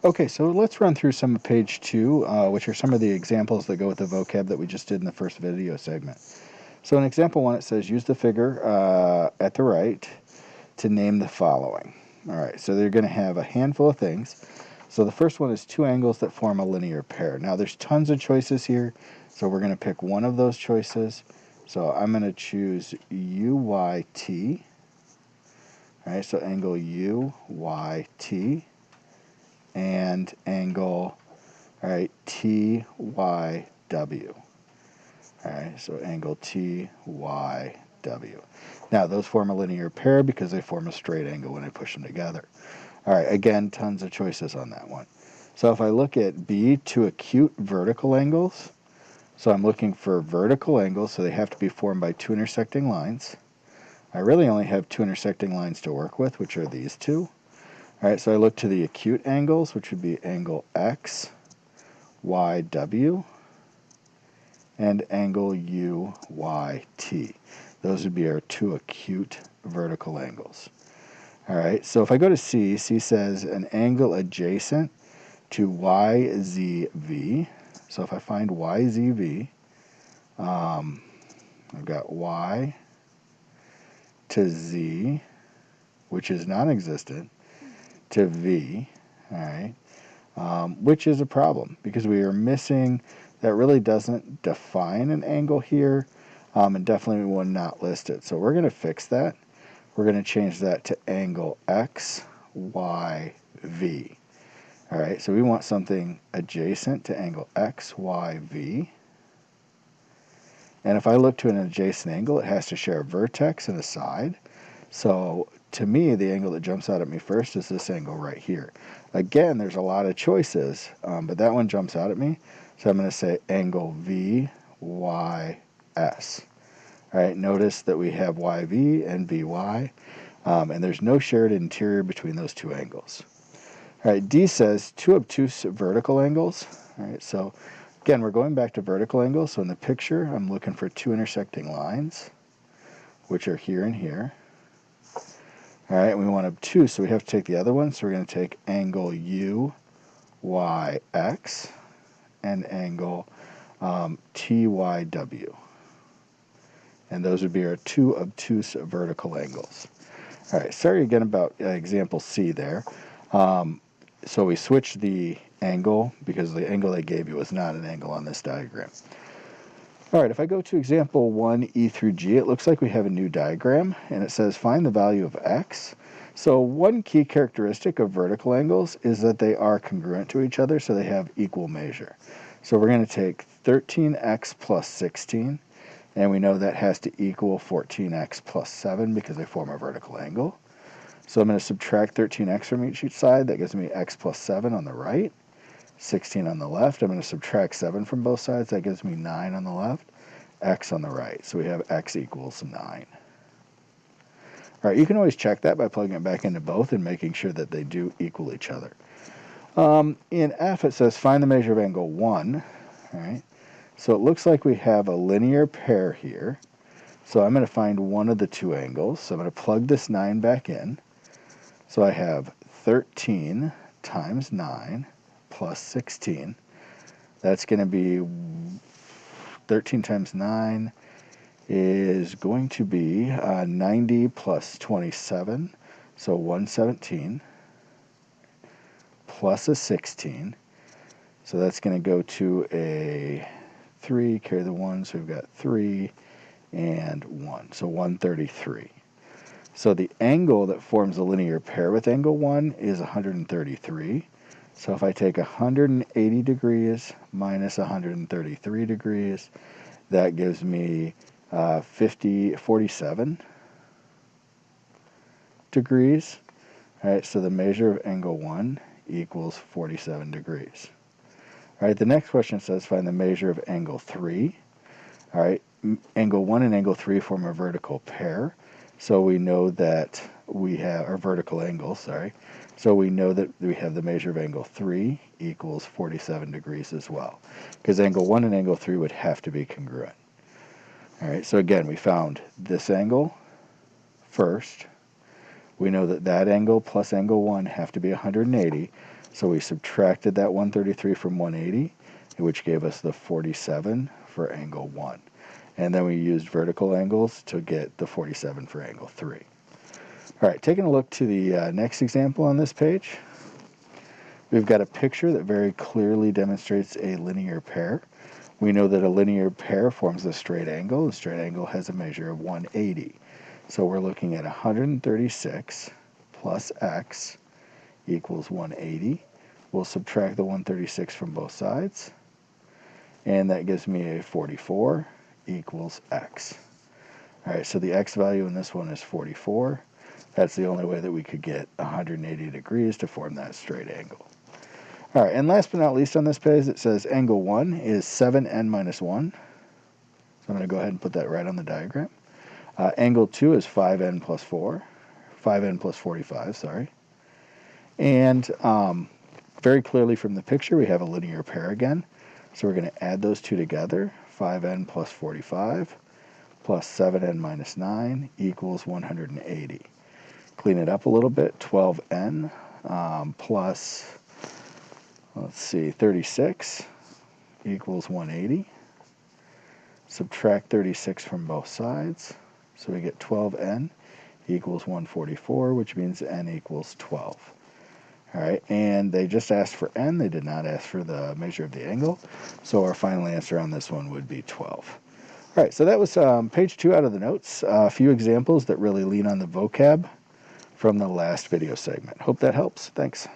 Okay, so let's run through some of page 2, which are some of the examples that go with the vocab that we just did in the first video segment. So in example 1, it says use the figure at the right to name the following. All right, so they're going to have a handful of things. So the first one is two angles that form a linear pair. Now there's tons of choices here, so we're going to pick one of those choices. So I'm going to choose UYT. All right, so angle UYT and angle, all right, TYW. All right, so angle TYW. Now those form a linear pair because they form a straight angle when I push them together. All right, again, tons of choices on that one. So if I look at B, two acute vertical angles, so I'm looking for vertical angles, so they have to be formed by two intersecting lines. I really only have two intersecting lines to work with, which are these two. All right, so I look to the acute angles, which would be angle X, Y, W, and angle U, Y, T. Those would be our two acute vertical angles. All right, so if I go to C, C says an angle adjacent to YZV. So if I find YZV, I've got Y to Z, which is non-existent, to V, all right, which is a problem because we are missing, that really doesn't define an angle here, and definitely will not list it. So we're going to fix that. We're going to change that to angle XYV. All right, so we want something adjacent to angle XYV. And if I look to an adjacent angle, it has to share a vertex and a side. So to me, the angle that jumps out at me first is this angle right here. Again, there's a lot of choices, but that one jumps out at me. So I'm going to say angle VYS. All right, notice that we have YV and VY, and there's no shared interior between those two angles. All right, D says two obtuse vertical angles. All right, so again, we're going back to vertical angles. So in the picture, I'm looking for two intersecting lines, which are here and here. All right, we want obtuse, so we have to take the other one. So we're going to take angle UYX and angle TYW. And those would be our two obtuse vertical angles. All right, sorry again about example C there. So we switched the angle because the angle they gave you was not an angle on this diagram. All right, if I go to example 1, E through G, it looks like we have a new diagram, and it says find the value of x. So one key characteristic of vertical angles is that they are congruent to each other, so they have equal measure. So we're going to take 13x plus 16, and we know that has to equal 14x plus 7 because they form a vertical angle. So I'm going to subtract 13x from each side. That gives me x plus 7 on the right, 16 on the left. I'm going to subtract 7 from both sides. That gives me 9 on the left, x on the right. So we have x equals 9. All right, you can always check that by plugging it back into both and making sure that they do equal each other. In F, it says find the measure of angle 1. All right, so it looks like we have a linear pair here. So I'm going to find one of the two angles. So I'm going to plug this 9 back in. So I have 13 times 9 plus 16. That's going to be 13 times 9 is going to be 90 plus 27, so 117, plus a 16. So that's going to go to a 3, carry the 1, so we've got 3 and 1, so 133. So the angle that forms a linear pair with angle 1 is 133. So if I take 180 degrees minus 133 degrees, that gives me 47 degrees. All right, so the measure of angle 1 equals 47 degrees. All right, the next question says find the measure of angle 3. All right, angle 1 and angle 3 form a vertical pair. So we know that we have our vertical angle, sorry. So we know that we have the measure of angle 3 equals 47 degrees as well, because angle 1 and angle 3 would have to be congruent. All right, so again, we found this angle first. We know that that angle plus angle 1 have to be 180. So we subtracted that 133 from 180, which gave us the 47 for angle 1. And then we used vertical angles to get the 47 for angle 3. All right, taking a look to the next example on this page, we've got a picture that very clearly demonstrates a linear pair. We know that a linear pair forms a straight angle. The straight angle has a measure of 180. So we're looking at 136 plus x equals 180. We'll subtract the 136 from both sides, and that gives me a 44 equals x. All right, so the x value in this one is 44. That's the only way that we could get 180 degrees to form that straight angle. All right, and last but not least on this page, it says angle 1 is 7n minus 1. So I'm going to go ahead and put that right on the diagram. Angle 2 is 5n plus 4, 5n plus 45, sorry. And very clearly from the picture, we have a linear pair again. So we're going to add those two together. 5n plus 45 plus 7n minus 9 equals 180. Clean it up a little bit. 12n plus, let's see, 36 equals 180. Subtract 36 from both sides. So we get 12n equals 144, which means n equals 12. All right, and they just asked for n. They did not ask for the measure of the angle. So our final answer on this one would be 12. All right, so that was page 2 out of the notes. A few examples that really lean on the vocab from the last video segment. Hope that helps. Thanks.